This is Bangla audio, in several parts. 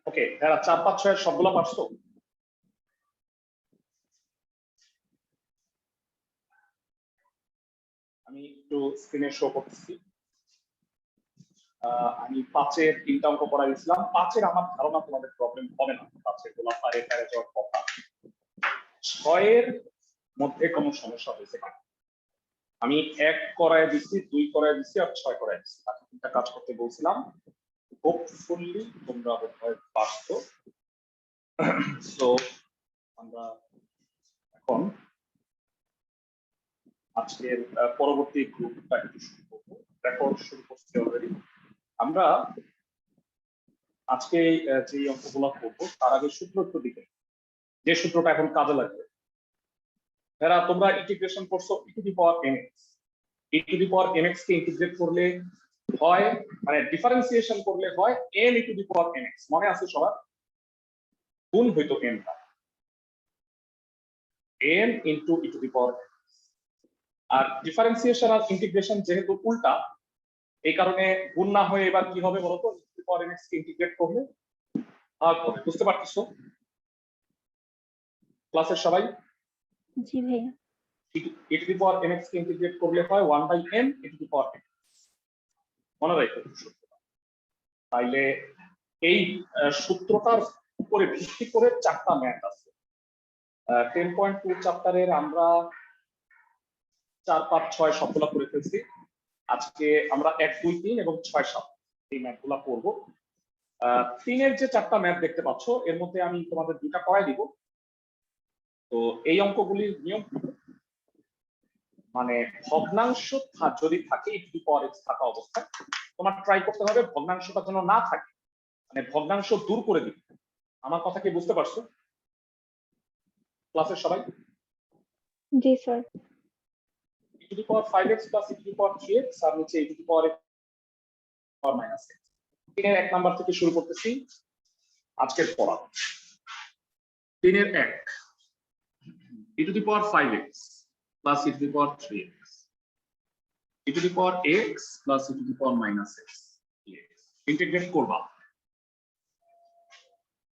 ওকে, যারা 4, 5, 6 সবগুলো পারছো? আমি একটু স্ক্রিনে শো করতেছি। আমি 5-এর 3টা অঙ্ক পড়াই দিয়েছিলাম। 5-এর আমার ধারণা তোমাদের প্রবলেম হবে না, 5-এর গুলো পারে যাওয়ার কথা। 6-এর মধ্যে কোনো সমস্যা হয়েছে কিনা? আমি 1 করায় দিচ্ছি, 2 করায় দিচ্ছি আর 6 করায় দিচ্ছি। বাকি 3টা কাজ করতে বলছিলাম। হোপফুলি তোমরা বোধহয় পারছো। সো আমরা এখন আজকের পরবর্তী গ্রুপটা একটু শুরু করবো। রেকর্ড শুরু করছি অলরেডি। আমরা আজকে যে অঙ্কগুলো করবো তার আগে সূত্র একটু দিকে, যে সূত্রটা এখন কাজে লাগবে। যারা তোমরা ইন্টিগ্রেশন করছো e to the power mx, e to the power mx কে ইন্টিগ্রেট করলে হয়, মানে ডিফারেন্সিয়েশন করলে হয় n e to the power mx, মনে আছে সবার? গুণ হইতো n টা, n into e to the power. আর ডিফারেন্সিয়েশন আর ইন্টিগ্রেশন যেহেতু উল্টা, এই কারণে গুণ না হয়ে এবার কি হবে বলতো? e to the power mx কে ইন্টিগ্রেট করলে হবে। বুঝতে পারতেছো ক্লাসের সবাই? জি ভাইয়া। e to the power mx কে ইন্টিগ্রেট করলে হয় 1/n e to the power mx। মনে রাখো সূত্রটা। তাইলে এই সূত্রটার উপরে ভিত্তি করে 4টা ম্যাথ আছে। 10.2 চ্যাপ্টারের আমরা 4, 5, 6 সবগুলা করে ফেলছি। আজকে আমরা 1, 2, 3 এবং 6, 7 এই ম্যাথগুলা পড়বো। 3-এর যে 4টা ম্যাথ দেখতে পাচ্ছ এর মধ্যে আমি তোমাদের 2টা করাই দিব। তো এই অঙ্কগুলির নিয়ম মানে ভগ্নাংশ যদি থাকে e to the power x থাকা অবস্থায় তোমার ট্রাই করতে হবে ভগ্নাংশটা যেন না থাকে, মানে ভগ্নাংশ দূর করে দিতে। আমার কথা কি বুঝতে পারছো ক্লাসের সবাই? জি sir. e to the power 5x plus e to the power 3x আর নিচে e to the power minus x। 3-এর 1 নাম্বার থেকে শুরু করতেছি আজকের পড়া। 3-এর 1 e to the power 5x plus e to the power 3x e to the power x plus e to the power minus x integrate করবা।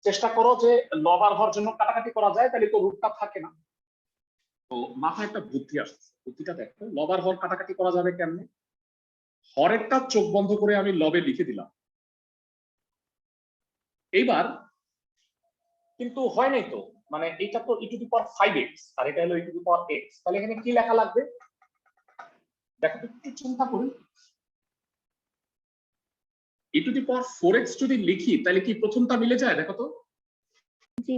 চেষ্টা করো যে লব আর হর জন্য কাটাকাটি করা যায়, তাহলে তো রুটটা থাকে না। তো মাথায় একটা বুদ্ধি আসছে, বুদ্ধিটা দেখো। লব আর হর কাটাকাটি করা যাবে কেমনে? হরেরটা চোখ বন্ধ করে আমি লবে লিখে দিলাম। এইবার কিন্তু হয় নাই তো, মানে এটা তো e to the power 5x আর এটা হলো e to the power x, তাহলে এখানে কি লেখা লাগবে দেখো একটু চিন্তা করি। e to the power 4x যদি লিখি তাহলে কি প্রথমটা মিলে যায়? দেখো তো। জি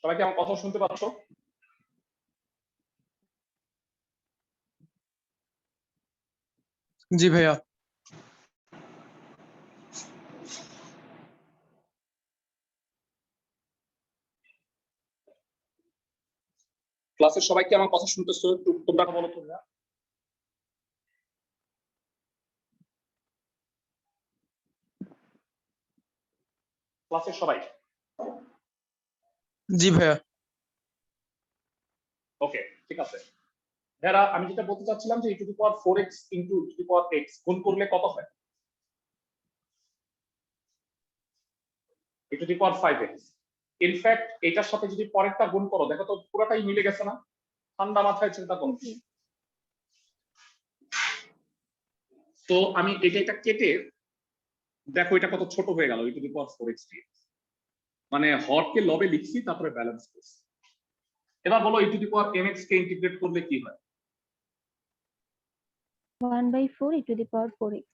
সবাই কি আমার কথা শুনতে পাচ্ছ? জি ভাইয়া। ক্লাসের সবাই কি আমার কথা শুনতেছো? একটু তোমরা বলো তো। ক্লাসের সবাই? জি ভাইয়া। ওকে, ঠিক আছে। যারা আমি যেটা বলতে চাচ্ছিলাম যে e to the power 4x into e to the power x গুণ করলে কত হয়? e to the power 5x। In fact এটার সাথে যদি পরেরটা গুণ করো দেখো তো পুরোটাই মিলে গেছে না? ঠান্ডা মাথায় চিন্তা করো। তো আমি এটা কেটে দেখো এটা কত ছোট হয়ে গেল e to the power 4x dx, মানে হরকে লবে লিখছি তারপরে ব্যালেন্স করছি। এবার বলো e to the power mx কে ইন্টিগ্রেট করলে কি হয়? 1/4 e to the power 4x।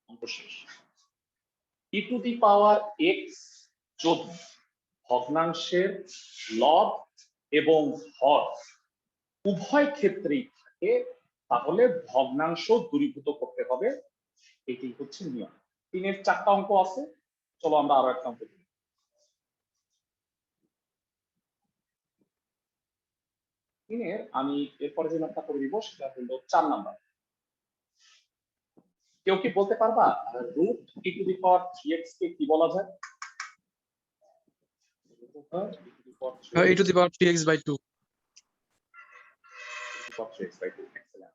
অঙ্ক শেষ। e to the power x যদি ভগ্নাংশের লব এবং হর উভয় ক্ষেত্রেই থাকে তাহলে ভগ্নাংশ দূরীভূত করতে হবে। এটি হচ্ছে নিয়ম। 3-এর 4টা অঙ্ক আছে, চলো আমরা আরো একটা অঙ্ক করি। 3-এর আমি এরপরে যে ম্যাথটা করে দিব সেটা হলো 4 নাম্বার। কেউ কি বলতে পারবা root e to the power 3x কে কি বলা যায়? e to the power 3x by 2. Excellent.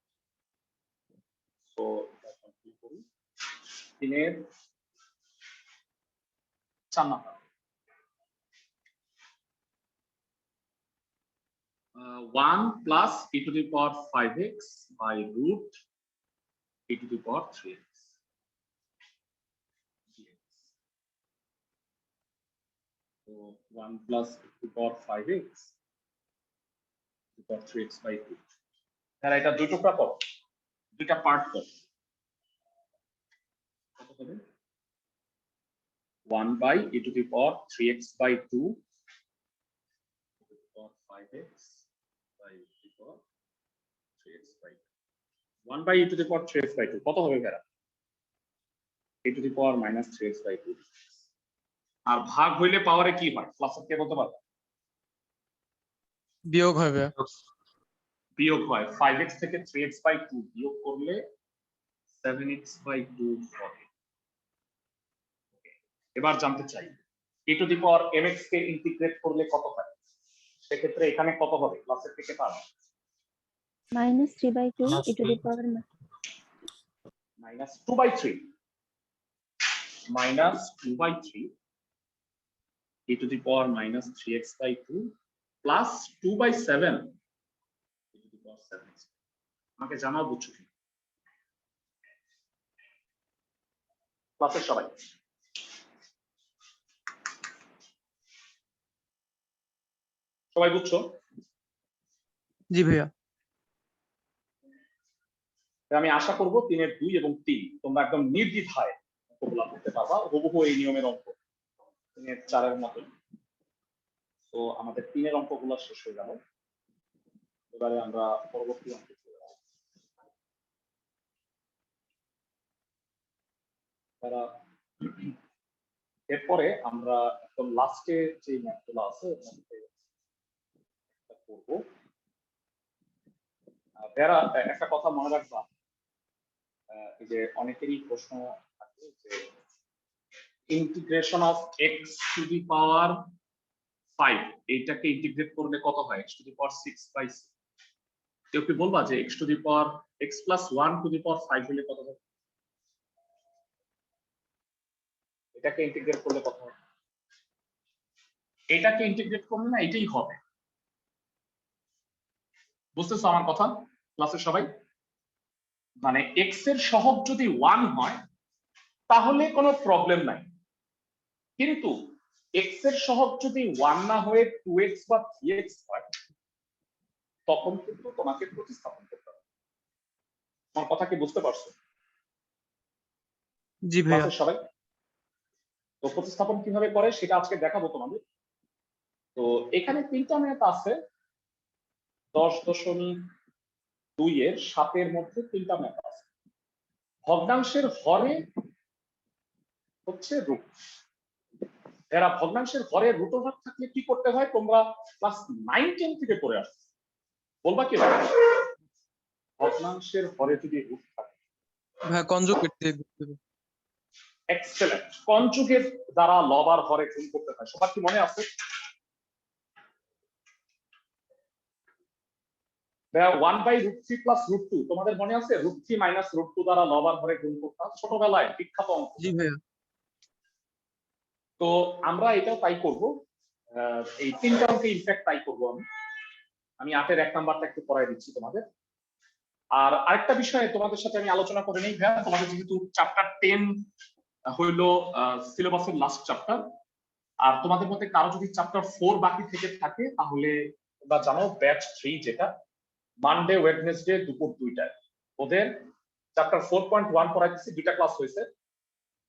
So, 3-এর 4 number 1 plus e to the power 5x by root e to the power 3x. So 1 plus e to the power 5x to the power 3x by 2. তাহলে এটা দুই টুকরা করো, দুইটা পার্ট করো। কত হবে? 1 by e to the power 3x by 2 to the power 5x by e to the power 3x by 2. 1 by e to the power 3x by 2 কত হবে Bera? e to the power minus 3x by 2. আর ভাগ হইলে পাওয়ারে কি হয়? ক্লাসে কে বলতে পারবে? বিয়োগ হবে। বিয়োগ হয়। 5x থেকে 3x by 2 বিয়োগ করলে 7x by 2 হবে। এবার জানতে চাই e to the power mx কে ইন্টিগ্রেট করলে কত হয়? সেক্ষেত্রে এখানে কত হবে? ক্লাসের থেকে পাবো -3/2 e to the power minus 2/3 minus 2/3 e to the power minus 3x by 2 plus 2/7 e to the power 7x. আমাকে জানাও বুঝছো কি? ক্লাসের সবাই সবাই বুঝছো? জি ভাইয়া। আমি আশা করব 3-এর 2 এবং 3 তোমরা একদম নির্দ্বিধায় অঙ্কগুলো করতে পারবা, হুবহু এই নিয়মের অঙ্ক 3-এর 4-এর মতো। তো আমাদের 3-এর অঙ্কগুলো শেষ হয়ে গেল, এবারে আমরা পরবর্তী অঙ্কে চলে যাব। তারা এরপরে আমরা একদম লাস্টে যে ম্যাথগুলো আছে করব। যারা একটা কথা মনে রাখবা, এই যে অনেকেরই প্রশ্ন থাকে যে integration of x to the power 5 এইটাকে ইন্টিগ্রেট করলে কত হয়? x to the power 6/6। কেউ কি বলবা যে x to the power x plus 1 to the power 5 হলে কত হবে? এটাকে ইন্টিগ্রেট করলে কত হবে? এটাকে ইন্টিগ্রেট করলে না এটাই হবে। বুঝতেছো আমার কথা ক্লাসের সবাই? মানে x এর সহগ যদি 1 হয় তাহলে কোনো প্রবলেম নাই, কিন্তু x এর সহগ যদি 1 না হয়ে 2x বা 3x হয় তখন কিন্তু তোমাকে প্রতিস্থাপন করতে হবে। আমার কথা কি বুঝতে পারছো? জি ভাইয়া। ক্লাসের সবাই তো প্রতিস্থাপন কিভাবে করে সেটা আজকে দেখাবো তোমাদের। তো এখানে তিনটা ম্যাথ আছে, 10.2 এর 7 এর মধ্যে তিনটা ম্যাথ আছে। ভগ্নাংশের হরে হচ্ছে রুট। এরা ভগ্নাংশের হরে রুট ওভার থাকলে কি করতে হয় তোমরা ক্লাস 9-10 থেকে পড়ে আসছো, বলবা কি? ভগ্নাংশের হরে যদি রুট থাকে ভাইয়া কনজুগেট দিয়ে করতে হবে। এক্সেলেন্ট। কনজুগেট দ্বারা লব আর হরে গুণ করতে হয়, সবার কি মনে আছে? 1/√3 প্লাস √2 তোমাদের মনে আছে? √3 মাইনাস √2 দ্বারা লব আর হরে গুণ করতে হয়, ছোটবেলায় বিখ্যাত অঙ্ক। জি ভাইয়া। তো আমরা এটাও তাই করব, এই তিনটা অঙ্কে ইনফ্যাক্ট তাই করব। আমি 8-এর 1 নাম্বারটা একটু পড়াই দিচ্ছি তোমাদের। আর আরেকটা বিষয়ে তোমাদের সাথে আমি আলোচনা করে নেই ভাইয়া, তোমাদের যেহেতু চ্যাপ্টার 10 হইলো সিলেবাসের লাস্ট চ্যাপ্টার, আর তোমাদের মধ্যে কারো যদি চ্যাপ্টার 4 বাকি থেকে থাকে তাহলে তোমরা জানো ব্যাচ 3 যেটা মানডে ওয়েডনেসডে দুপুর 2টায় ওদের চ্যাপ্টার 4.1 পড়াইতেছি, 2টা ক্লাস হয়েছে।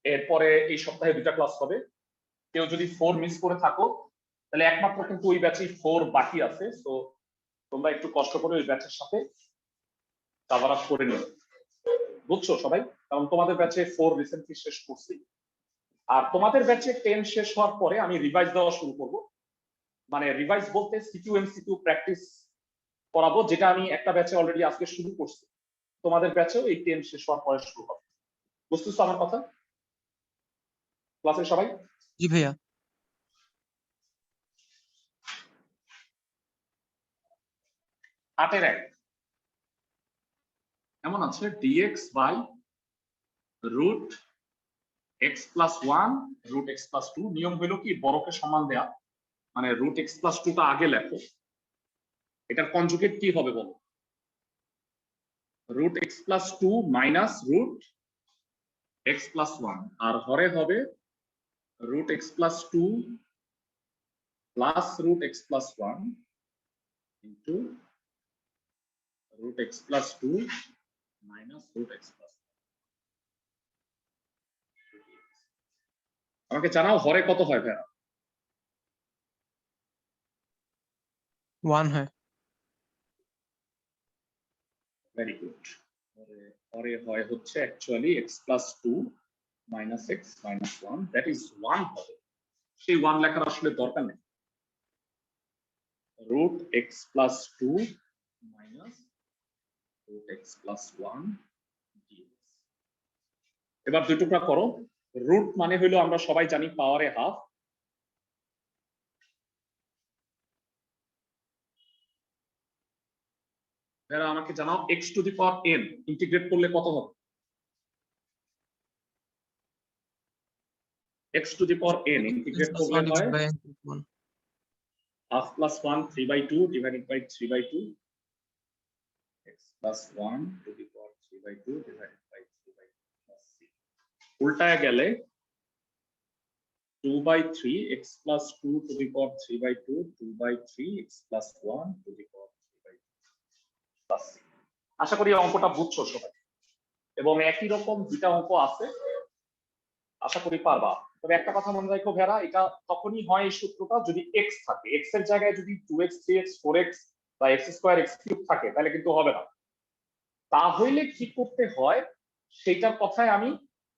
এরপরে এই সপ্তাহে 2টা ক্লাস হবে। কেউ যদি 4 মিস করে থাকো তাহলে একমাত্র কিন্তু ওই ব্যাচে 4 বাকি আছে। তো তোমরা একটু কষ্ট করে ওই ব্যাচের সাথে কভার আপ করে নিও, বুঝছো সবাই? কারণ তোমাদের ব্যাচে 4 রিসেন্টলি শেষ করছি, আর তোমাদের ব্যাচে 10 শেষ হওয়ার পরে আমি রিভাইজ দেওয়া শুরু করব। মানে রিভাইজ বলতে সিকিউ এমসিকিউ প্র্যাকটিস করাবো, যেটা আমি একটা ব্যাচে অলরেডি আজকে শুরু করছি, তোমাদের ব্যাচেও এই 10 শেষ হওয়ার পরে শুরু হবে। বুঝতেছো আমার কথা ক্লাসের সবাই? জি ভাইয়া। 8 এর 1 এমন আছে dx by root x plus 1 root x plus 2। নিয়ম হলো কি বড়কে সমান দেয়া, মানে রুট x প্লাস 2 টা আগে লেখো। এটার কনজুগেট কি হবে বলো? Root x plus 2 minus root x plus 1, আর হরে হবে root x plus 2 plus root x plus 1 into root x plus 2 minus root x plus 1। আমাকে জানাও হরে কত হয় ভাইয়া? 1 হয়। Very good. হরে হয় হচ্ছে actually x plus 2 minus x minus 1, that is 1 হবে। সেই 1 লেখার আসলে দরকার নেই। Root x plus 2 minus root x plus 1 dx। এবার দুই টুকরা করো। রুট মানে হইলো আমরা সবাই জানি পাওয়ারে হাফ। এরা আমাকে জানাও x to the power n integrate করলে কত হবে? x to the power n integrate করলে হয় half plus 1 3/2 divided by 3/2 x plus 1 to the power 3/2 divided by 3/2 plus c। উল্টায় গেলে 2/3 x plus 2 to the power 3/2 2/3 x plus 1 to the power 3/2 plus c। আশা করি অঙ্কটা বুঝছো সবাই, এবং একই রকম দুটা অঙ্ক আছে, আশা করি পারবা। তবে একটা কথা মনে রাখো ভেড়া, এটা তখনই হয় এই সূত্রটা যদি x থাকে। x এর জায়গায় যদি 2x 3x 4x বা x স্কয়ার x কিউব থাকে তাহলে কিন্তু হবে না। তাহলে কি করতে হয় সেটার কথায় আমি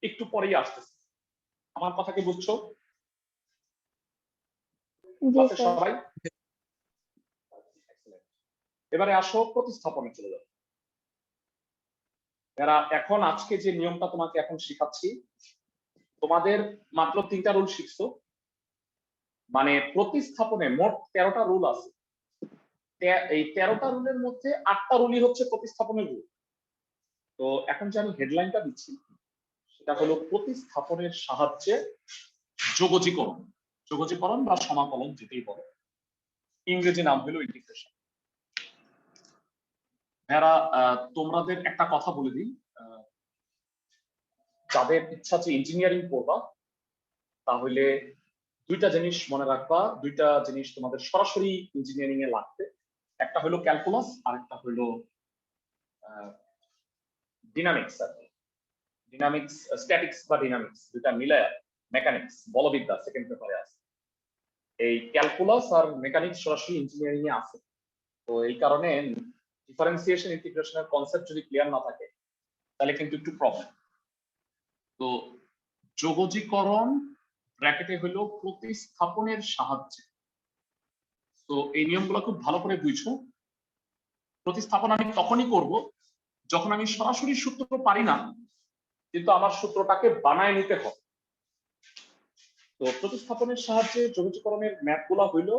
একটু পরেই আসতেছি। আমার কথা কি বুঝছো? জি স্যার। সবাই এবারে আসো প্রতিস্থাপনে চলে যাও। এরা এখন আজকে যে নিয়মটা তোমাকে এখন শেখাচ্ছি, তোমাদের মাত্র 3টা রুল শিখছো, মানে প্রতিস্থাপনে মোট 13টা রুল আছে। এই 13টা রুলের মধ্যে 8টা রুলই হচ্ছে প্রতিস্থাপনের রুল। তো এখন যে আমি হেডলাইনটা দিচ্ছি সেটা হলো প্রতিস্থাপনের সাহায্যে যোগজীকরণ। যোগজীকরণ বা সমাকলন যেটাই বলো, ইংরেজি নাম হলো ইন্টিগ্রেশন। এরা তোমাদের একটা কথা বলে দিই, যাদের ইচ্ছা যে ইঞ্জিনিয়ারিং পড়বা তাহলে দুইটা জিনিস মনে রাখবা, দুইটা জিনিস তোমাদের সরাসরি ইঞ্জিনিয়ারিং এ লাগবে। একটা হলো ক্যালকুলাস আর একটা হলো ডিনামিক্স। ডিনামিক্স স্ট্যাটিক্স বা ডিনামিক্স দুইটা মিলে মেকানিক্স বলবিদ্যা সেকেন্ড পেপারে আছে। এই ক্যালকুলাস আর মেকানিক্স সরাসরি ইঞ্জিনিয়ারিং এ আছে। তো এই কারণে ডিফারেন্সিয়েশন ইন্টিগ্রেশনের কনসেপ্ট যদি ক্লিয়ার না থাকে তাহলে কিন্তু একটু প্রবলেম। তো যোগজীকরণ ব্র্যাকেটে হলো প্রতিস্থাপনের সাহায্যে। তো এই নিয়মগুলো খুব ভালো করে বুঝো। প্রতিস্থাপন আমি তখনই করব যখন আমি সরাসরি সূত্র পারি না, কিন্তু আমার সূত্রটাকে বানায় নিতে হবে। তো প্রতিস্থাপনের সাহায্যে যোগজীকরণের ম্যাথগুলো হইল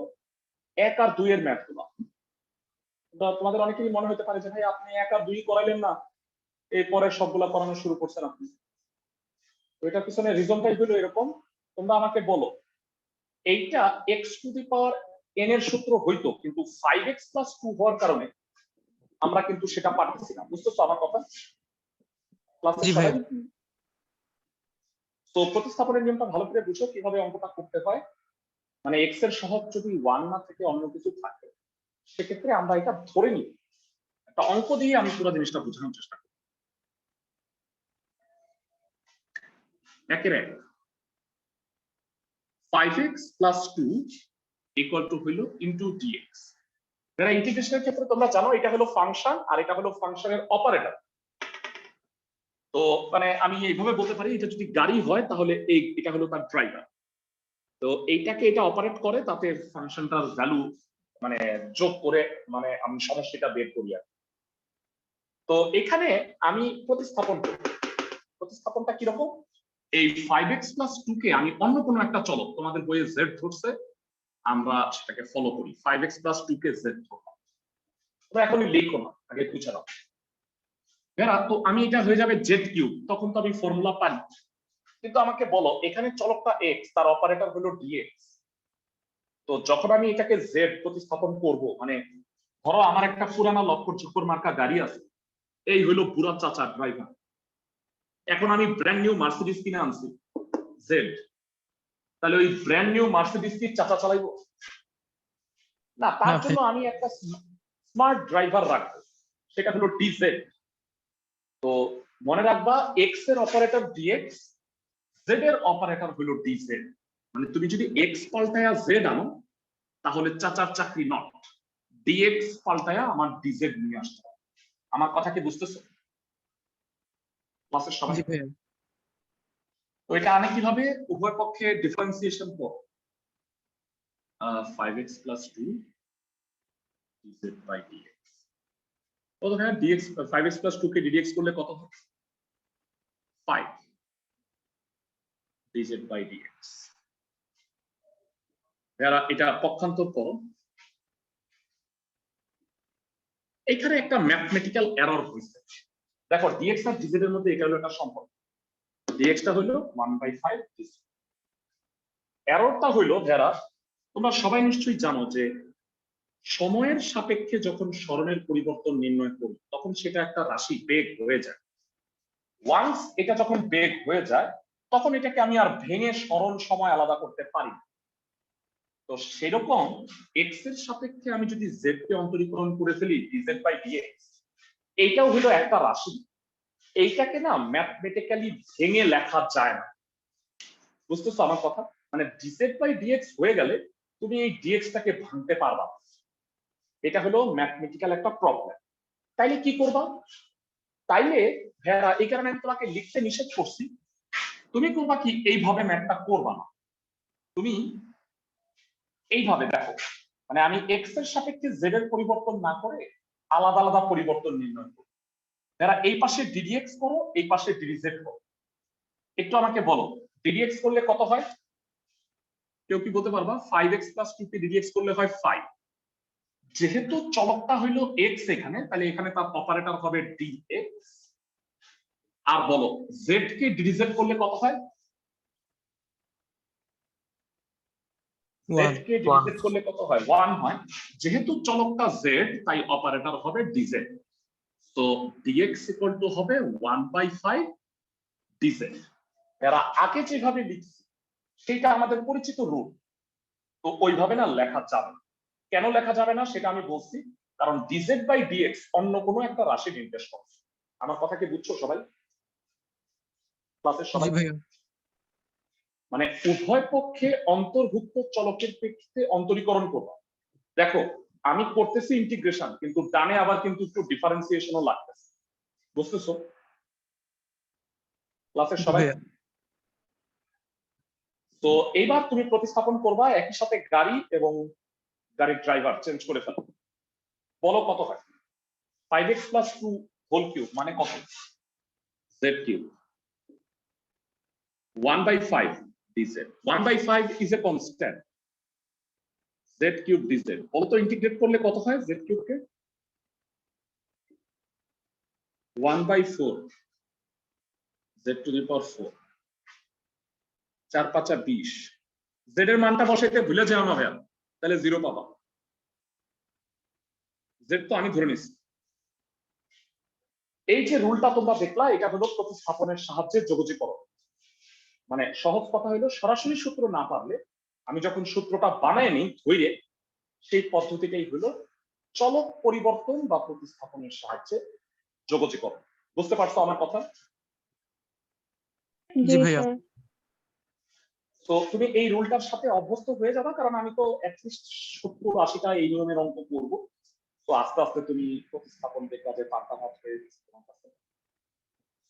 1 আর 2 এর ম্যাথগুলো। তোমাদের অনেকেরই মনে হতে পারে যে ভাই আপনি 1 আর 2 করাইলেন না, এরপরে সবগুলা করানো শুরু করছেন আপনি। তো এটার পিছনে রিজনটাই হলো এরকম, তোমরা আমাকে বলো এইটা x to the power n এর সূত্র হইতো, কিন্তু 5x প্লাস 2 হওয়ার কারণে আমরা কিন্তু সেটা পারতেছি না। বুঝতেছো আমার কথা? ক্লাসে জি সবাই ভাইয়া। তো প্রতিস্থাপনের নিয়মটা ভালো করে বুঝো কিভাবে অঙ্কটা করতে হয়। মানে x এর সহগ যদি 1 না থেকে অন্য কিছু থাকে সেক্ষেত্রে আমরা এটা ধরে নিই। একটা অঙ্ক দিয়ে আমি পুরো জিনিসটা বোঝানোর চেষ্টা করি। একের এক 5x প্লাস 2 ইকুয়াল টু হইল ইনটু dx। যারা ইন্টিগ্রেশনের ক্ষেত্রে তোমরা জানো এটা হলো ফাংশন আর এটা হলো ফাংশনের অপারেটর। তো মানে আমি এইভাবে বলতে পারি এটা যদি গাড়ি হয় তাহলে এটা হলো তার ড্রাইভার। তো এইটাকে এটা অপারেট করে, তাতে ফাংশনটার ভ্যালু মানে যোগ করে মানে আমি সমষ্টিটা বের করি। তো এখানে আমি প্রতিস্থাপন করব। প্রতিস্থাপনটা কি রকম? এই 5x প্লাস 2 কে আমি অন্য কোনো একটা চলক, তোমাদের বইয়ে z ধরছে, আমরা সেটাকে ফলো করি। 5x প্লাস 2 কে z ধরলাম। তোমরা এখনই লিখো না, আগে বুঝে নাও। তো আমি এটা হয়ে যাবে জেড কিউব, তখন তো আমি ফর্মুলা পাই, কিন্তু আমাকে বলো এখানে চলকটা এক্স, তার অপারেটর হলো ডিএক্স। তো যখন আমি এটাকে জেড প্রতিস্থাপন করব, মানে ধরো আমার একটা পুরানা লক্কর ঝক্কর মার্কা গাড়ি আছে, এই হলো বুড়া চাচা ড্রাইভার, এখন আমি ব্র্যান্ড নিউ মার্সিডিজ কিনে আনছি জেড, তাহলে ওই ব্র্যান্ড নিউ মার্সিডিজ কি চাচা চালাইবো? না, তার না, জন্য আমি একটা স্মার্ট ড্রাইভার রাখবো, সেটা হলো ডিজেড। তো মনে রাখবা এক্স এর অপারেটর ডিএক্স, জেড এর অপারেটর হলো ডিজেড। মানে তুমি যদি এক্স পাল্টায়া জেড আনো তাহলে চাচার চাকরি নট, ডিএক্স পাল্টায়া আমার ডিজেড নিয়ে আসতে হবে। আমার কথা কি বুঝতেছো ক্লাসের সবাই? জি ভাইয়া। তো এটা আনে কিভাবে? উভয় পক্ষে ডিফারেন্সিয়েশন করো, 5x plus 2 dz by dx। তো হ্যাঁ, dx 5x plus 2 কে ddx করলে কত হবে? 5 dz by dx। যারা এটা পক্ষান্তর করো, এখানে একটা ম্যাথমেটিক্যাল এরর হয়েছে। দেখো dx আর dz এর মধ্যে এটা হলো একটা সম্পর্ক, dx টা হলো 1/5 dz। এররটা হইলো যারা, তোমরা সবাই নিশ্চয়ই জানো যে সময়ের সাপেক্ষে যখন স্মরণের পরিবর্তন নির্ণয় করি তখন সেটা একটা রাশি বেগ হয়ে যায়। ওয়ান্স এটা যখন বেগ হয়ে যায় তখন এটাকে আমি আর ভেঙে স্মরণ সময় আলাদা করতে পারি না। তো সেরকম এক্স এর সাপেক্ষে আমি যদি জেড কে অন্তরীকরণ করে ফেলি ডিজেড বাই ডিএক্স, এইটাও হলো একটা রাশি, এইটাকে না ম্যাথমেটিক্যালি ভেঙে লেখা যায় না। বুঝতেছো আমার কথা? মানে ডিজেড বাই ডিএক্স হয়ে গেলে তুমি এই ডিএক্স টাকে ভাঙতে পারবা না। এটা হলো ম্যাথমেটিক্যাল একটা প্রবলেম। তাইলে কি করবা? তাইলে ভেড়া, এই কারণে আমি তোমাকে লিখতে নিষেধ করছি, তুমি করবা কি, এইভাবে ম্যাথটা করবা না, তুমি এইভাবে দেখো, মানে আমি এক্স এর সাপেক্ষে জেড এর পরিবর্তন না করে আলাদা আলাদা পরিবর্তন নির্ণয় করো। যারা এই পাশে ডিডিএক্স করো, এই পাশে ডিডিজেড করো। একটু আমাকে বলো ডিডিএক্স করলে কত হয়? কেউ কি বলতে পারবা? 5x plus 2 কে ডিডিএক্স করলে হয় 5। যেহেতু চলকটা হইলো এক্স এখানে, তাহলে এখানে তার অপারেটর হবে ডিএক্স। আর বলো জেড কে ডিডিজেড করলে কত হয়? ওয়ান। জেড কে ডিডিজেড করলে কত হয়? 1 হয়। যেহেতু চলকটা জেড তাই অপারেটর হবে ডিজেড। তো dx ইকুয়াল টু হবে 1/5 dz। এরা আগে যেভাবে লিখছি সেটা আমাদের পরিচিত রূপ, তো ওইভাবে না লেখা যাবে। কেন লেখা যাবে না সেটা আমি বলছি, কারণ dz বাই dx অন্য কোনো একটা রাশি নির্দেশ করছে। আমার কথা কি বুঝছো সবাই ক্লাসের জি সবাই? ভাইয়া। মানে উভয় পক্ষে অন্তর্ভুক্ত চলকের প্রেক্ষিতে অন্তরীকরণ করবা। দেখো আমি করতেছি ইন্টিগ্রেশন, কিন্তু ডানে আবার কিন্তু একটু ডিফারেন্সিয়েশনও লাগতেছে। বুঝতেছো ক্লাসের জি সবাই? ভাইয়া। তো এইবার তুমি প্রতিস্থাপন করবা, একই সাথে গাড়ি এবং গাড়ির ড্রাইভার চেঞ্জ করে ফেলো। বলো কত হয়? 5x plus 2 হোল কিউব মানে কত? z cube 1/5 dz। 1/5 is a constant, z cube dz। বলো তো ইন্টিগ্রেট করলে কত হয় z কিউবকে? 1/4 z two the power 4। 4 5 20। z এর মানটা বসাইতে ভুলে যাও না ভাইয়া, তাহলে 0 পাবা। z তো আমি ধরে নিছি। এই যে রুলটা তোমরা দেখলা, এটা হলো প্রতিস্থাপনের সাহায্যে যোগজীকরণ। মানে সহজ কথা হলো সরাসরি সূত্র না পারলে আমি যখন সূত্রটা বানায় নিই ধৈর্য, সেই পদ্ধতিটাই হলো চলক পরিবর্তন বা প্রতিস্থাপনের সাহায্যে যোগজীকরণ। বুঝতে পারছো আমার কথা? জি জি ভাইয়া। স্যার। তো তুমি এই রুলটার সাথে অভ্যস্ত হয়ে যাবে, কারণ আমি তো অ্যাটলিস্ট 70-80টা এই নিয়মের অঙ্ক করবো। তো আস্তে আস্তে তুমি প্রতিস্থাপন দেখবা যে পাল্টা হাত হয়ে গেছে তোমার কাছে।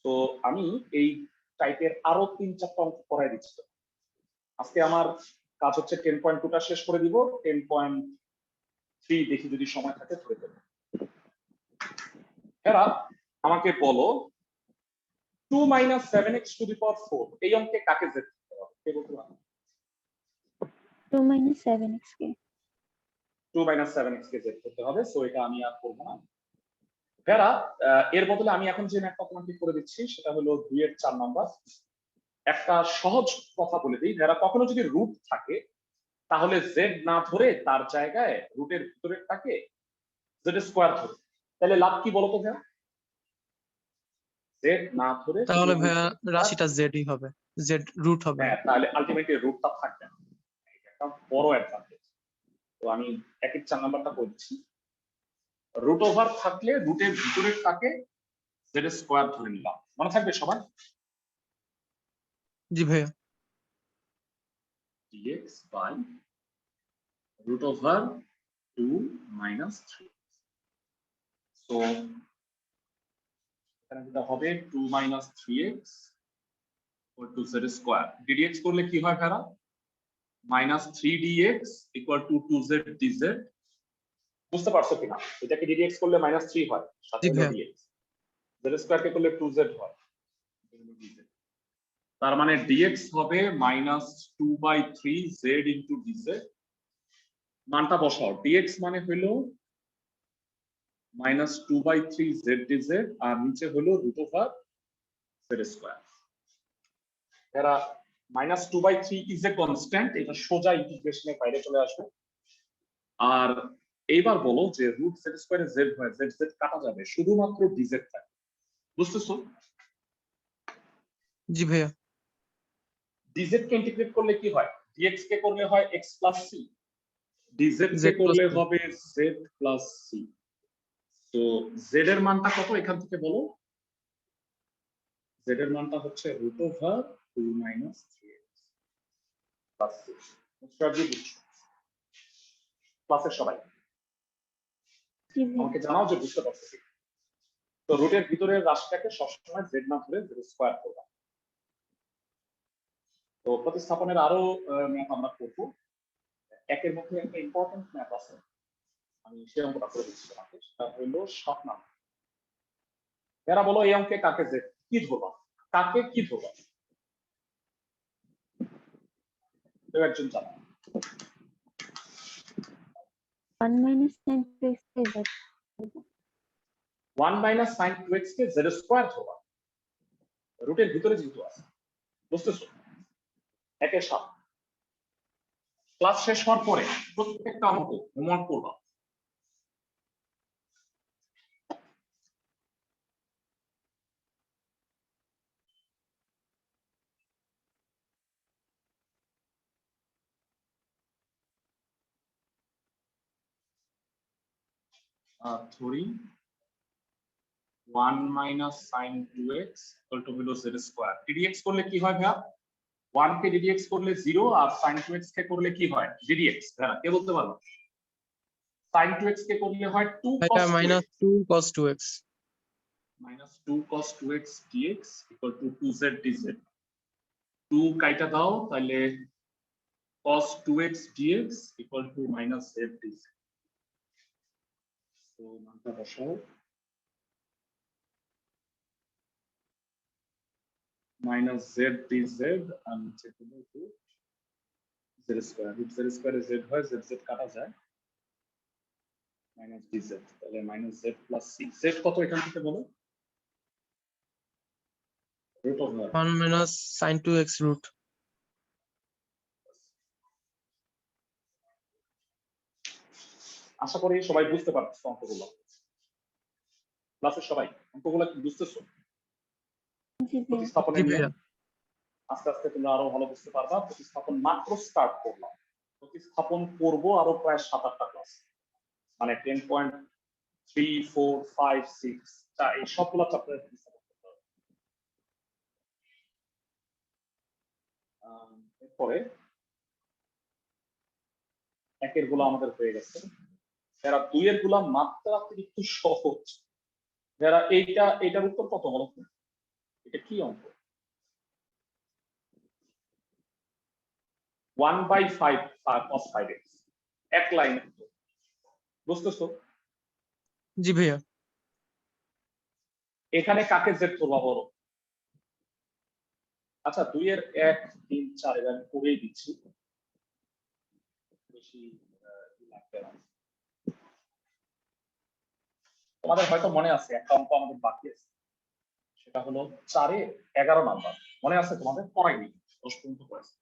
তো আমি এই টাইপের আরো 3-4টা অঙ্ক করাই দিচ্ছি। আজকে আমার কাজ হচ্ছে 10.2টা শেষ করে দিব, 10.3 দেখি যদি সময় থাকে ধরে দেবো। এরা আমাকে বলো 2 minus 7x to the power 4 এই অঙ্কে কাকে z দিতে হবে কে বলতে পারবে? 2 minus 7x কে 2 - 7x কে z করতে হবে, সো এটা আমি আর করব না। ভেরা এর বদলে আমি এখন যে ম্যাথটা তোমাকে করে দিচ্ছি সেটা হলো 2 এর 4 নাম্বার। একটা সহজ কথা বলে দিই, ভেরা কখনো যদি রুট থাকে তাহলে z না ধরে তার জায়গায় রুটের ভিতরেরটাকে z স্কয়ার ধরে, তাহলে লাভ কি বলতো ভেরা? z না ধরে তাহলে শুধু ভাইয়া রাশিটা জেডই হবে, জেড রুট হবে না। হ্যাঁ, তাহলে আলটিমেটলি রুটটা থাকবে না, এটা একটা বড় অ্যাডভান্টেজ। তো আমি 1 এর 4 নাম্বারটা বলছি, রুট ওভার থাকলে রুটের ভিতরেরটাকে z স্কয়ার ধরে নিলাম, মনে থাকবে সবার? জি ভাইয়া। dx by root over 2 minus 3, so এখানে যেটা হবে 2 minus 3x equal to z square, ddx করলে কি হয় ভাইরা? minus 3dx equal to 2z dz, বুঝতে পারছো কিনা? এটাকে ddx করলে minus 3 হয়, সাথে জি হলো ভাইয়া। dx, z square কে করলে 2z হয়, dz, তার মানে dx হবে minus 2/3z into dz, মানটা বসাও, dx মানে হলো minus 2/3z dz আর নিচে হলো root over z square। এরা minus 2/3 is a constant, এটা সোজা ইন্টিগ্রেশনের বাইরে চলে আসবে। আর এইবার বলো যে root z square এ z হয়, z z কাটা যাবে, শুধুমাত্র dz থাকবে, বুঝতেছো? জি ভাইয়া। dz কে ইন্টিগ্রেট করলে কি হয়? dx কে করলে হয় x plus c, dz Z কে plus করলে C। হবে z plus c, তো z এর মানটা কত এখান থেকে বলো? z এর মানটা হচ্ছে root over 2 minus 3x plus 6, সবই বুঝছো? ক্লাসের সবাই জি ভাইয়া। আমাকে জানাও যে বুঝতে পারছো কি। তো রুটের ভিতরের রাশিটাকে সবসময় z না ধরে z স্কয়ার করবা। তো প্রতিস্থাপনের আরো ম্যাথ আমরা করব, একের মধ্যে একটা ইম্পর্টেন্ট ম্যাথ আছে, আমি সেই অঙ্কটা করে দিচ্ছি তোমাকে, সেটা হলো 7 নাম্বার। এরা বলো এই অঙ্কে কাকে z কি ধরবা, কাকে কি ধরবা? কেউ একজন জানা? 1 minus sin 2x কে z 1 - sin 2x কে z স্কয়ার ধরবা, রুটের ভিতরে যেহেতু আছে, বুঝতেছো? একের 7। ক্লাস শেষ হওয়ার পরে প্রত্যেকটা অঙ্ক হোমওয়ার্ক করবা। ধরি 1 minus sin 2x equal to হলো z স্কয়ার, ddx করলে কি হয় ভাইয়া? 1 কে ddx করলে 0 আর sin 2x কে করলে কি হয়? ddx, হ্যাঁ কে বলতে পারো? sin 2x কে করলে হয় 2 ভাইয়া cos 2x, minus 2 cos 2x। minus 2 cos 2x dx equal to 2z dz, 2 কাইটা দাও তাহলে cos 2x dx equal to minus z dz, তো মানটা বসাও, minus z dz আর নিচে হলো z square, root z স্কয়ারে z হয়, z z কাটা যায়, minus dz, তাহলে minus z plus c, z কত এখান থেকে বলো? root over 1 minus sin 2x root। আশা করি সবাই বুঝতে পারছো অঙ্কগুলো, ক্লাসের সবাই অঙ্কগুলো কি বুঝতেছো? জি ভাইয়া। প্রতিস্থাপনের জি নিয়ম ভাইয়া। আস্তে আস্তে তোমরা আরো ভালো বুঝতে পারবা। প্রতিস্থাপন মাত্র স্টার্ট করলাম, প্রতিস্থাপন করব আরো প্রায় 7-8টা ক্লাস, মানে 10.3 4 5 6 এই সবগুলো চ্যাপ্টারে প্রতিস্থাপন করতে হবে। এরপরে একের গুলো আমাদের হয়ে গেছে, যারা 2 এর গুলা মাত্রাতিরিক্ত একটু সহজ, যারা এইটার উত্তর কত বলো তো? এটা কি অঙ্ক? 1/5 cos 5x, এক লাইন, বুঝতেছো? জি ভাইয়া। এখানে কাকে জেড করবা বলো? আচ্ছা 2 এর 1 3 4 এর আমি করেই দিচ্ছি, বেশি লাগবে না। তোমাদের হয়তো মনে আছে একটা অঙ্ক আমাদের বাকি আছে, সেটা হলো 4 এ 11 নাম্বার। মনে আছে তোমাদের? পড়াইনি, 10 পর্যন্ত পড়েছে।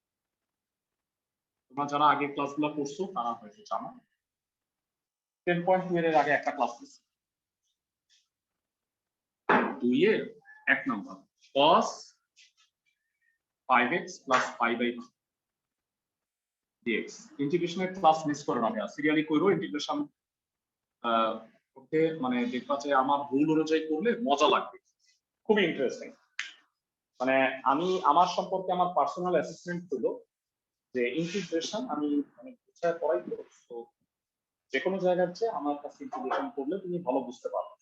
তোমরা যারা আগে ক্লাসগুলো করছো তারা হয়তো জানো। 10.2 এর আগে একটা ক্লাস দিয়েছি। 2 এ 1 number cos 5x plus 5/2 dx। ইন্টিগ্রেশনের ক্লাস মিস করো না, সিরিয়ালি কইরো ইন্টিগ্রেশন করতে, মানে দেখবা যে আমার রুল অনুযায়ী করলে মজা লাগবে, খুবই ইন্টারেস্টিং। মানে আমি আমার সম্পর্কে আমার পার্সোনাল অ্যাসেসমেন্ট হলো যে ইন্টিগ্রেশন আমি মানে বুঝায় পড়াই তো যে কোনো জায়গার চেয়ে আমার কাছে ইন্টিগ্রেশন করলে তুমি ভালো বুঝতে পারবে।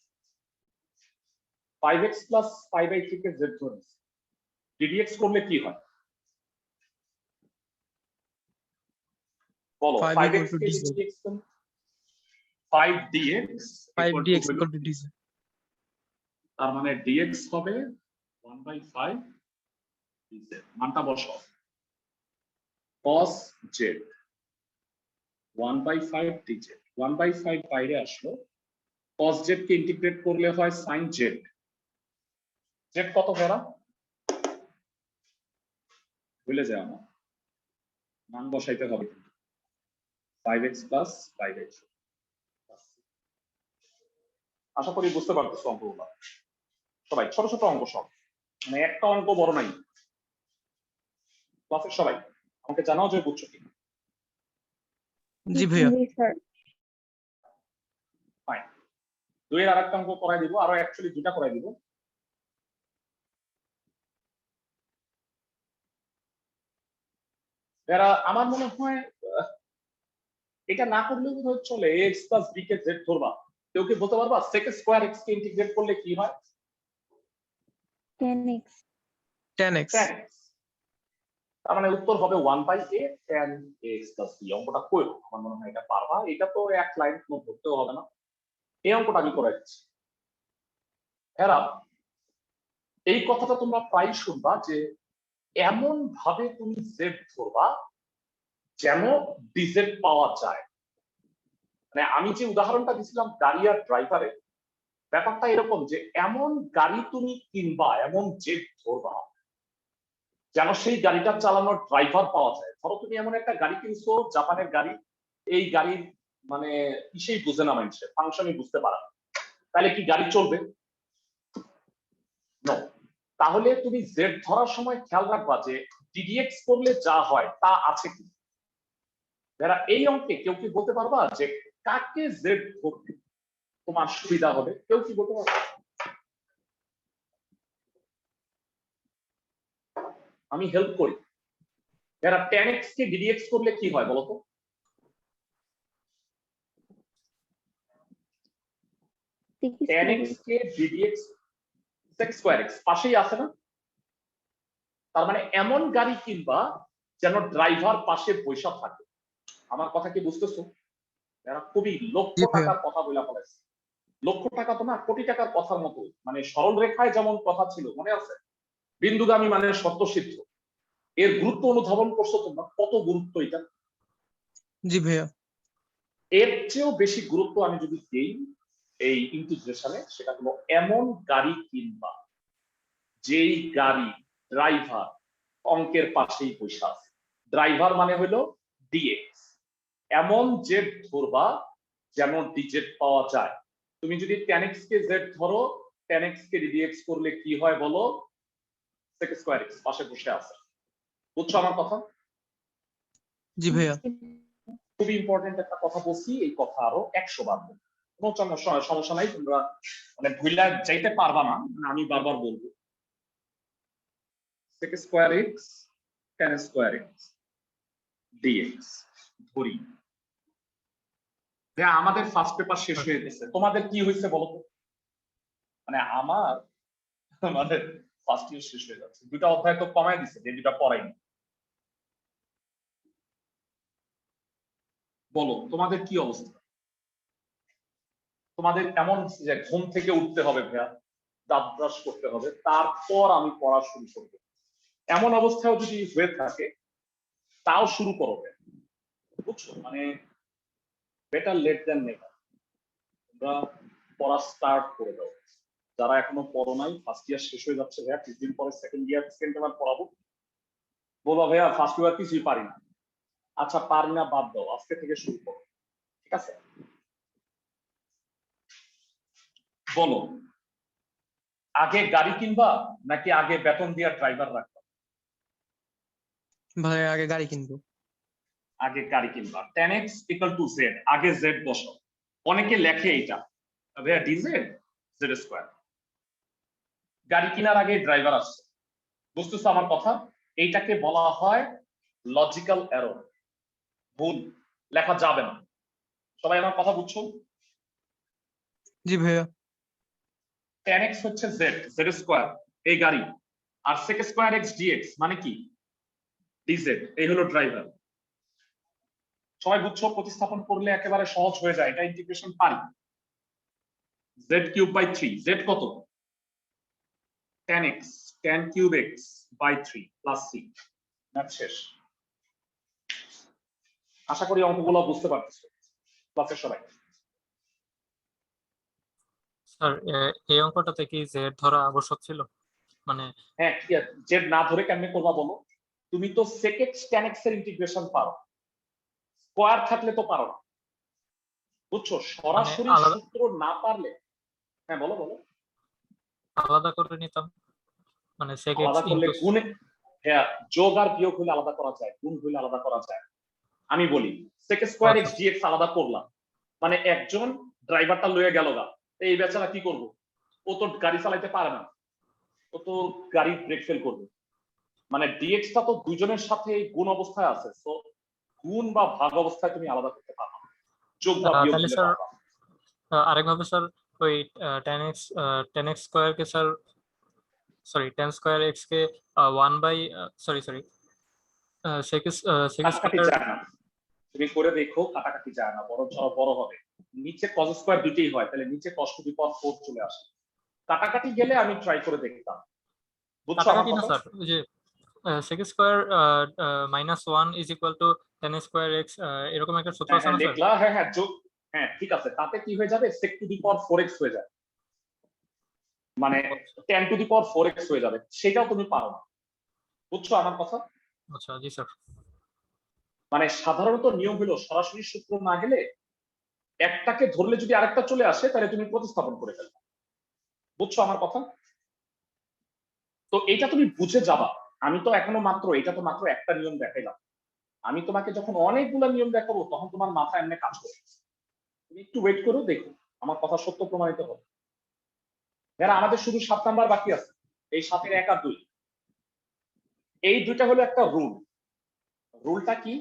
5x plus 5/3 কে z ধরে ddx করলে কি হয় বলো? 5 5x equal to K dz, dx 5dx 5 equal to dx হলো, equal to dz। তার মানে dx হবে 1/5 dz। মানটা বসাও, cos z 1/5 dz। 1/5 বাইরে আসলো, cos z কে ইন্টিগ্রেট করলে হয় sin z। z কত ফেরা ভুলে যায় আমার, মান বসাইতে হবে কিন্তু। 5x plus 5x। আশা করি বুঝতে পারতেছো অঙ্কগুলো সবাই, ছোট ছোট অঙ্ক সব, মানে একটা অঙ্ক বড় নাই। ক্লাসের সবাই আমাকে জানাও যে বুঝছো কি। জি ভাইয়া। জি স্যার। ফাইন, 2 এর আরেকটা অঙ্ক করাই দিব, আরো অ্যাকচুয়ালি দুটা করাই দিব। এরা আমার মনে হয় এটা না করলেও বোধহয় চলে, x plus b কে z ধরবা। কেউ কি বলতে পারবা sec স্কয়ার x কে ইন্টিগ্রেট করলে কি হয়? 10x 10x। 10x। তার মানে উত্তর হবে 1/a tan x plus b। অঙ্কটা করো, আমার মনে হয় এটা পারবা। এটা তো এক লাইন কোনো ধরতেও হবে না, এই অঙ্কটা আমি করে দিচ্ছি। এরা এই কথাটা তোমরা প্রায় শুনবা যে এমন ভাবে তুমি z ধরবা যেন dz পাওয়া যায়। মানে আমি যে উদাহরণটা দিছিলাম গাড়ি আর ড্রাইভারের, ব্যাপারটা এরকম যে এমন গাড়ি তুমি কিনবা, এমন জেদ ধরবা যেন সেই গাড়িটা চালানোর ড্রাইভার পাওয়া যায়। ধরো তুমি এমন একটা গাড়ি কিনছো, জাপানের গাড়ি, এই গাড়ির মানে কিসেই বুঝে না মানুষের, ফাংশনই বুঝতে পারে না, তাহলে কি গাড়ি চলবে? নো। তাহলে তুমি জেড ধরার সময় খেয়াল রাখবা যে ডিডিএক্স করলে যা হয় তা আছে কি। যারা এই অঙ্কে কেউ কি বলতে পারবা যে কাকে জেড ধরতে তোমার সুবিধা হবে? কেউ কি বলতে পারবে? আমি হেল্প করি। যারা 10x কে ddx করলে কি হয় বলতো? 10x কে ddx sec স্কয়ার x পাশেই আছে না? তার মানে এমন গাড়ি কিনবা যেন ড্রাইভার পাশে বসে থাকে। আমার কথা কি বুঝতেছো? এরা খুবই লক্ষ জি ভাইয়া। টাকার কথা বলে ফেলেছে। লক্ষ টাকা তো না, কোটি টাকার কথার মতো। মানে সরল রেখায় যেমন কথা ছিল মনে আছে, বিন্দুগামী মানে শর্ত সিদ্ধ। এর গুরুত্ব অনুধাবন করছো তোমরা, কত গুরুত্ব এটা। জি ভাইয়া। এর চেয়েও বেশি গুরুত্ব আমি যদি দেই এই ইন্টিগ্রেশনে, সেটা হলো এমন গাড়ি কিনবা যেই গাড়ি ড্রাইভার অঙ্কের পাশেই বসে আছে। ড্রাইভার মানে হলো ডিএক্স। এমন জেড ধরবা যেন ডিজেড পাওয়া যায়। তুমি যদি 10x কে জেড ধরো, 10x কে ডিএক্স করলে কি হয় বলো? sec স্কয়ার x পাশে বসে আছে। বুঝছো আমার কথা? জি ভাইয়া। খুবই ইম্পর্টেন্ট একটা কথা বলছি, এই কথা আরো 100 বার বলবো, কোনো সমস্যা নাই। তোমরা মানে ভুলা যাইতে পারবা না, আমি বারবার বলবো। sec square x tan square x dx ধরি। আমাদের ফার্স্ট পেপার শেষ হয়ে গেছে, তোমাদের কি হয়েছে বলো তো? মানে আমার আমাদের ফার্স্ট ইয়ার শেষ হয়ে যাচ্ছে, দুটা অধ্যায় তো কমায় দিছে, যে দুটা পড়াইনি। বলো তোমাদের কি অবস্থা? তোমাদের এমন যে ঘুম থেকে উঠতে হবে ভাইয়া, দাঁত ব্রাশ করতে হবে, তারপর আমি পড়া শুরু করব, এমন অবস্থাও যদি হয়ে থাকে তাও শুরু করো ভাইয়া। বুঝছো? মানে বেটার লেট দ্যান নেভার। তোমরা পড়া স্টার্ট করে দাও। যারা এখনো পড়ো নাই, ফার্স্ট ইয়ার শেষ হয়ে যাচ্ছে ভাইয়া, কিছুদিন পরে সেকেন্ড ইয়ার পড়াবো, বলবা ভাইয়া ফার্স্ট ইয়ার কিছুই পারি না। আচ্ছা পারি না বাদ দাও, আজকে থেকে শুরু করো, ঠিক আছে? বলো, আগে গাড়ি কিনবা নাকি আগে বেতন দিয়া ড্রাইভার রাখবা? ভাইয়া আগে গাড়ি কিনবো। আগে গাড়ি কিনবা। tan x = z, আগে z বসাও। অনেকে লেখে এটা ভাইয়া dz z²। গাড়ি কেনার আগে ড্রাইভার আসছে, বুঝতেছো আমার কথা? এইটাকে বলা হয় লজিক্যাল এরর, ভুল লেখা যাবে না। সবাই আমার কথা বুঝছো? জি ভাইয়া। tan x হচ্ছে z² এই গাড়ি, আর sec² x dx মানে কি dz, এই হলো ড্রাইভার। সবাই বুঝছো? প্রতিস্থাপন করলে একেবারে সহজ হয়ে যায়, এটা ইন্টিগ্রেশন পারি। z³/3, z কত? tan x, tan³ x/3 plus c। Math শেষ। আশা করি অঙ্কগুলো বুঝতে পারতেছো ক্লাসের সবাই। স্যার এই অঙ্কটাতে কি জেড ধরা আবশ্যক ছিল? মানে হ্যাঁ, জেড না ধরে কেমনে করবা বলো? তুমি তো sec x tan x এর ইন্টিগ্রেশন পারো, স্কয়ার থাকলে তো পারো না, বুঝছো? সরাসরি আলাদা সূত্র না পারলে, হ্যাঁ বলো বলো। আলাদা করে নিতাম, মানে sec x আলাদা করলে ইনটু গুণে, হ্যাঁ যোগ আর বিয়োগ হলে আলাদা করা যায়, গুণ হলে আলাদা করা যায়। আমি বলি sec² x dx আলাদা করলাম, মানে একজন ড্রাইভারটা লয়ে গেল গা, এই বেচারা কি করব? ও তো গাড়ি চালাইতে পারে না, ও তো গাড়ি ব্রেক ফেল করবে, মানে dx টা তো দুজনের সাথে গুণ অবস্থায় আছে, সো গুণ বা ভাগ অবস্থায় তুমি আলাদা করতে পারবে, যোগ বা বিয়োগ তাহলে দিলে স্যার পারবা। আরেকভাবে স্যার ওই tan x স্কয়ার কে sir, sorry tan square x কে 1 বাই সরি sec কাটাকাটি স্কয়ার। যায় না, তুমি করে দেখো, কাটাকাটি যায় না, বড় ধরো বড় হবে, নিচে cos স্কয়ার দুটেই হয়, তাহলে নিচে cos টু দি পাওয়ার 4 চলে আসে। কাটাকাটি গেলে আমি ট্রাই করে দেখতাম, বুঝছো আমার কাটাকাটি না কথা? স্যার, ওই যে sec square -1 is equal to tan square x, এরকম একটা সূত্র হ্যাঁ আছে হ্যাঁ না স্যার? লিখলা, হ্যাঁ হ্যাঁ যোগ, হ্যাঁ ঠিক আছে, তাতে কি হয়ে যাবে? sec two the power 4x হয়ে যায়, মানে tan two the power 4x হয়ে যাবে, সেটাও তুমি পারো না, বুঝছো আমার কথা? আচ্ছা জি স্যার। মানে সাধারণত নিয়ম হলো সরাসরি সূত্র না গেলে একটাকে ধরলে যদি আরেকটা চলে আসে তাহলে তুমি প্রতিস্থাপন করে ফেলবে, বুঝছো আমার কথা? তো এটা তুমি বুঝে যাবা। আমি তো এখনো মাত্র, এটা তো মাত্র একটা নিয়ম দেখাইলাম, আমি তোমাকে যখন অনেকগুলো নিয়ম দেখাবো তখন তোমার মাথা এমনি কাজ করবে, তুমি একটু ওয়েট করো, দেখো আমার কথা সত্য প্রমাণিত হবে। যারা আমাদের শুধু 7 নাম্বার বাকি আছে, এই 7-এর 1 আর 2, এই দুইটা হলো একটা রুল। রুলটা কি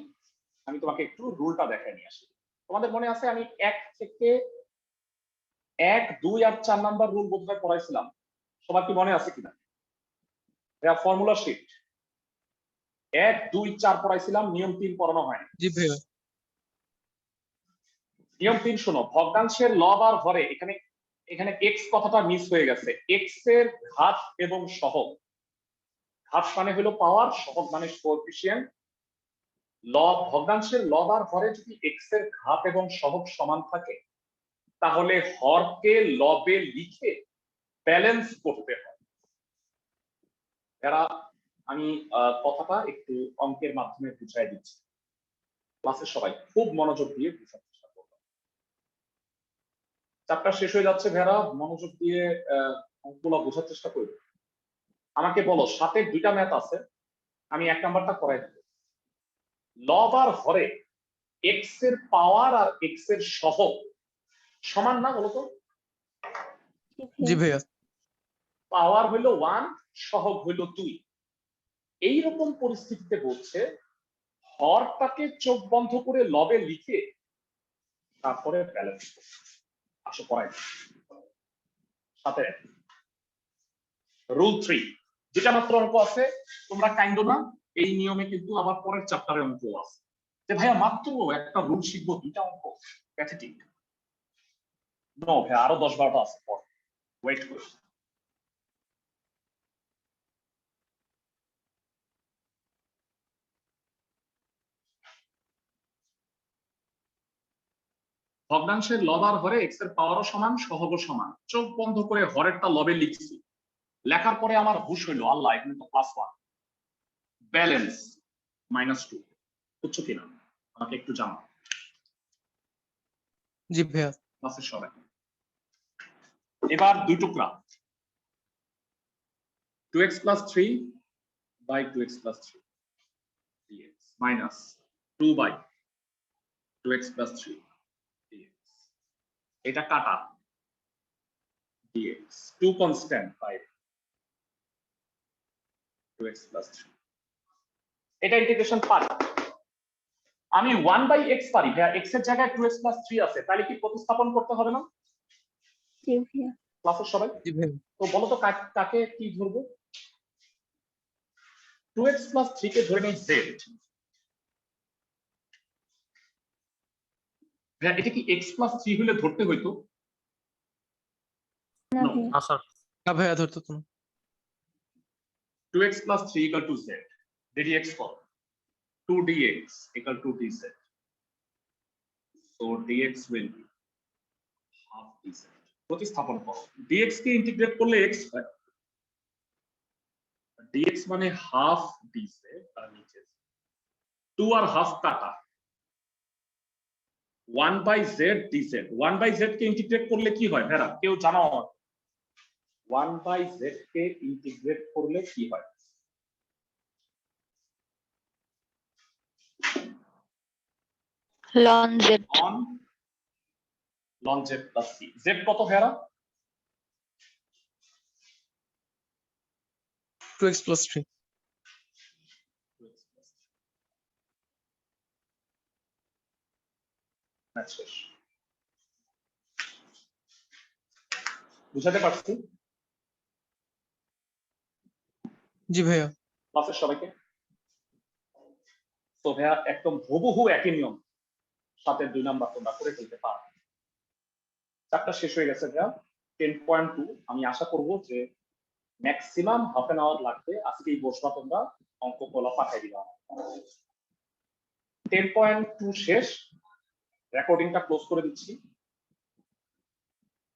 আমি তোমাকে একটু রুলটা দেখাই নিয়ে আসি। তোমাদের মনে আছে আমি 1 থেকে 1, 2 আর 4 নাম্বার রুল বোধহয় পড়াইছিলাম, সবার কি মনে আছে কিনা? ফর্মুলা শিট 1, 2, 4 পড়াইছিলাম, নিয়ম 3 পড়ানো হয়নি। জি ভাইয়া। নিয়ম 3 শোনো, ভগ্নাংশের লব আর হরে, এখানে এখানে x কথাটা মিস হয়ে গেছে, x এর ঘাত এবং সহগ, ঘাত মানে হলো পাওয়ার, সহগ মানে কোএফিসিয়েন্ট। লব, ভগ্নাংশের লব আর হরে যদি x এর ঘাত এবং সহগ সমান থাকে তাহলে হরকে লবে লিখে ব্যালেন্স করতে হয়। এরা আমি কথাটা একটু অঙ্কের মাধ্যমে বুঝাই দিচ্ছি, ক্লাসের সবাই খুব মনোযোগ দিয়ে বুঝার চেষ্টা করবে। চ্যাপ্টার শেষ হয়ে যাচ্ছে, ভেড়া মনোযোগ দিয়ে অঙ্কগুলো বোঝার চেষ্টা করবে। আমাকে বলো 7-এর 2টা ম্যাথ আছে, আমি 1 নাম্বারটা করাই দেব। লব আর হরে x এর পাওয়ার আর x এর সহগ সমান না, বলতো? জি ভাইয়া। পাওয়ার হইলো 1, সহগ হইলো 2। এইরকম পরিস্থিতিতে বলছে হরটাকে চোখ বন্ধ করে লবে লিখে তারপরে ব্যালেন্স করতে। আসো পড়াই সাথে রুল 3, যেটা মাত্র অঙ্ক আছে, তোমরা কাইন্ড না, এই নিয়মে কিন্তু আবার পরের চ্যাপ্টারে অঙ্ক আছে, যে ভাইয়া মাত্র একটা রুল শিখবো 2টা অঙ্ক, প্যাথেটিক। নো ভাইয়া, আরো 10-12টা আছে, পর ওয়েট করো। ভগ্নাংশের লব আর হরে এক্স এর পাওয়ারও সমান, সহগও সমান। চোখ বন্ধ করে হরেরটা লবে লিখছি, লেখার পরে আমার হুশ হইলো আল্লাহ এখানে তো +1, ব্যালেন্স -2। বুঝছো কিনা আমাকে একটু জানাও জি ভাইয়া। ক্লাসের সবাই। এবার দুই টুকরা 2x + 3 by 2x + 3 dx minus 2 by 2x + 3 dx। এটা কাটা dx 2 কনস্ট্যান্ট বাই 2x + 3। এটা ইন্টিগ্রেশন পারি। আমি 1/x পারি ভাইয়া, x এর জায়গায় 2x + 3 আছে, তাহলে কি প্রতিস্থাপন করতে হবে না জি ভাইয়া। ক্লাসের সবাই? জি ভাইয়া। তো বলো তো কাকে কি ধরবো? 2x + 3 কে ধরে নেই z। ভাইয়া এটা কি x + 3 হলে ধরতে হইতো? না No. ভাইয়া। না স্যার। না ভাইয়া ধরতো তো না। 2x + 3 = z, dx for 2dx = dz, so dx will be half dz। প্রতিস্থাপন করো, dx কে ইন্টিগ্রেট করলে x হয়, dx মানে হাফ dz, তার নিচে 2 আর হাফ কাটা, 1/z dz। 1/z কে ইন্টিগ্রেট করলে কি হয় ভাইরা, কেউ জানো? 1/z কে ইন্টিগ্রেট করলে কি হয়? ln z ln z + c। z কত ভাইরা? 2x + 3। বুঝাতে পারছি জি ভাইয়া। ক্লাসের সবাইকে? তো ভাইয়া একদম হুবহু একই নিয়ম সাথে 2 নাম্বার তোমরা করে ফেলতে পারো। চ্যাপ্টার শেষ হয়ে গেছে ভাইয়া 10.2। আমি আশা করব যে ম্যাক্সিমাম হাফ অ্যান আওয়ার লাগবে, আজকেই বসবা তোমরা, অঙ্কগুলো পাঠিয়ে দিবা। 10.2 শেষ, রেকর্ডিংটা ক্লোজ করে দিচ্ছি।